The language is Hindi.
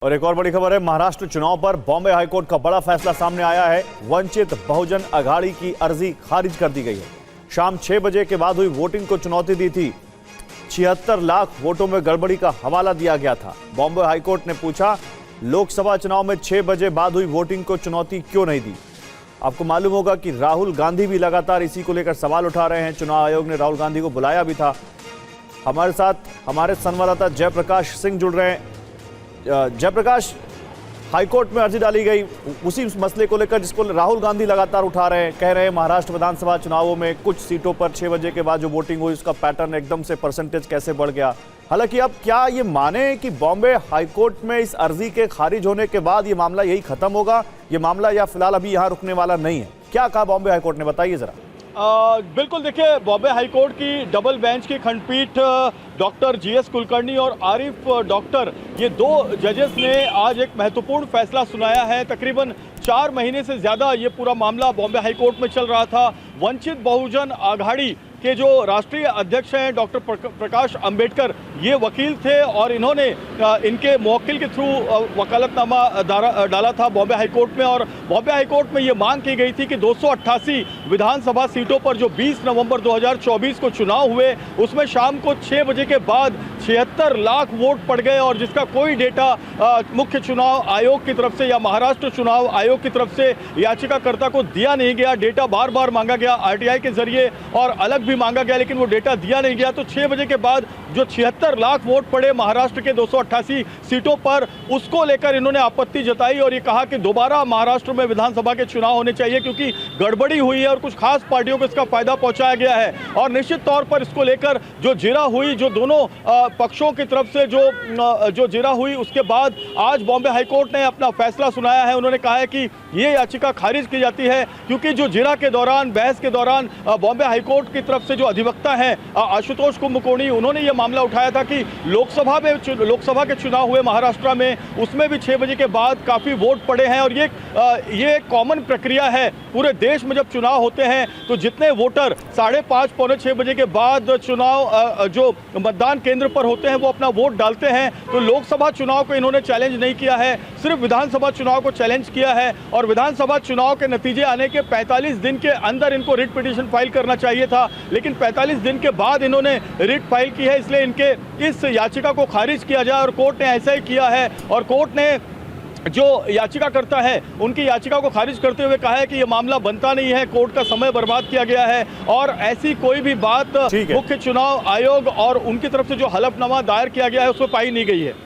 और एक और बड़ी खबर है, महाराष्ट्र चुनाव पर बॉम्बे हाईकोर्ट का बड़ा फैसला सामने आया है। वंचित बहुजन अघाड़ी की अर्जी खारिज कर दी गई है। शाम 6 बजे के बाद हुई वोटिंग को चुनौती दी थी। 76 लाख वोटों में गड़बड़ी का हवाला दिया गया था। बॉम्बे हाईकोर्ट ने पूछा, लोकसभा चुनाव में 6 बजे बाद हुई वोटिंग को चुनौती क्यों नहीं दी। आपको मालूम होगा कि राहुल गांधी भी लगातार इसी को लेकर सवाल उठा रहे हैं। चुनाव आयोग ने राहुल गांधी को बुलाया भी था। हमारे साथ हमारे संवाददाता जयप्रकाश सिंह जुड़ रहे हैं। जयप्रकाश, हाईकोर्ट में अर्जी डाली गई उसी मसले को लेकर जिसको राहुल गांधी लगातार उठा रहे हैं। कह रहे हैं महाराष्ट्र विधानसभा चुनावों में कुछ सीटों पर 6 बजे के बाद जो वोटिंग हुई उसका पैटर्न एकदम से परसेंटेज कैसे बढ़ गया। हालांकि अब क्या ये माने कि बॉम्बे हाईकोर्ट में इस अर्जी के खारिज होने के बाद ये मामला यही खत्म होगा, ये मामला, या फिलहाल अभी यहाँ रुकने वाला नहीं है? क्या कहा बॉम्बे हाईकोर्ट ने, बताइए जरा। बिल्कुल, देखिए, बॉम्बे हाईकोर्ट की डबल बेंच की खंडपीठ डॉक्टर जीएस कुलकर्णी और आरिफ डॉक्टर, ये 2 जजेस ने आज एक महत्वपूर्ण फैसला सुनाया है। तकरीबन 4 महीने से ज़्यादा ये पूरा मामला बॉम्बे हाईकोर्ट में चल रहा था। वंचित बहुजन अघाड़ी के जो राष्ट्रीय अध्यक्ष हैं डॉक्टर प्रकाश अंबेडकर, ये वकील थे और इन्होंने इनके मुवक्किल के थ्रू वकालतनामा डाला था बॉम्बे हाईकोर्ट में। और बॉम्बे हाईकोर्ट में ये मांग की गई थी कि 288 विधानसभा सीटों पर जो 20 नवंबर 2024 को चुनाव हुए, उसमें शाम को 6 बजे के बाद 76 लाख वोट पड़ गए और जिसका कोई डेटा मुख्य चुनाव आयोग की तरफ से या महाराष्ट्र चुनाव आयोग की तरफ से याचिकाकर्ता को दिया नहीं गया। डेटा बार बार मांगा गया आरटीआई के जरिए और अलग भी मांगा गया, लेकिन वो डेटा दिया नहीं गया। तो 6 बजे के बाद जो 76 लाख वोट पड़े महाराष्ट्र के 288 सीटों पर, उसको लेकर इन्होंने आपत्ति जताई और ये कहा कि दोबारा महाराष्ट्र में विधानसभा के चुनाव होने चाहिए क्योंकि गड़बड़ी हुई है और कुछ खास पार्टियों को इसका फायदा पहुंचाया गया है। और निश्चित तौर पर इसको लेकर जो जिरा हुई, जो दोनों पक्षों की तरफ से जो जिरा हुई, उसके बाद आज बॉम्बे हाईकोर्ट ने अपना फैसला सुनाया है। उन्होंने कहा है कि ये याचिका खारिज की जाती है क्योंकि जो जिरा के दौरान, बहस के दौरान बॉम्बे हाईकोर्ट की तरफ से जो अधिवक्ता हैं आशुतोष कुंभकोणी, उन्होंने ये मामला उठाया था कि लोकसभा के चुनाव हुए महाराष्ट्र में, उसमें भी 6 बजे के बाद काफ़ी वोट पड़े हैं। और ये कॉमन प्रक्रिया है पूरे देश में। जब चुनाव होते हैं तो जितने वोटर 5:30 पौने 6 बजे के बाद चुनाव जो मतदान केंद्र पर होते हैं वो अपना वोट डालते हैं। तो लोकसभा चुनाव को इन्होंने चैलेंज नहीं किया है, सिर्फ विधानसभा चुनाव को चैलेंज किया है। और विधानसभा चुनाव के नतीजे आने के 45 दिन के अंदर इनको रिट पिटीशन फाइल करना चाहिए था, लेकिन 45 दिन के बाद इन्होंने रिट फाइल की है। इसलिए इनके इस याचिका को खारिज किया जाए और कोर्ट ने ऐसा ही किया है। और कोर्ट ने जो याचिकाकर्ता है उनकी याचिका को खारिज करते हुए कहा है कि यह मामला बनता नहीं है, कोर्ट का समय बर्बाद किया गया है और ऐसी कोई भी बात मुख्य चुनाव आयोग और उनकी तरफ से जो हलफनामा दायर किया गया है उसमें पाई नहीं गई है।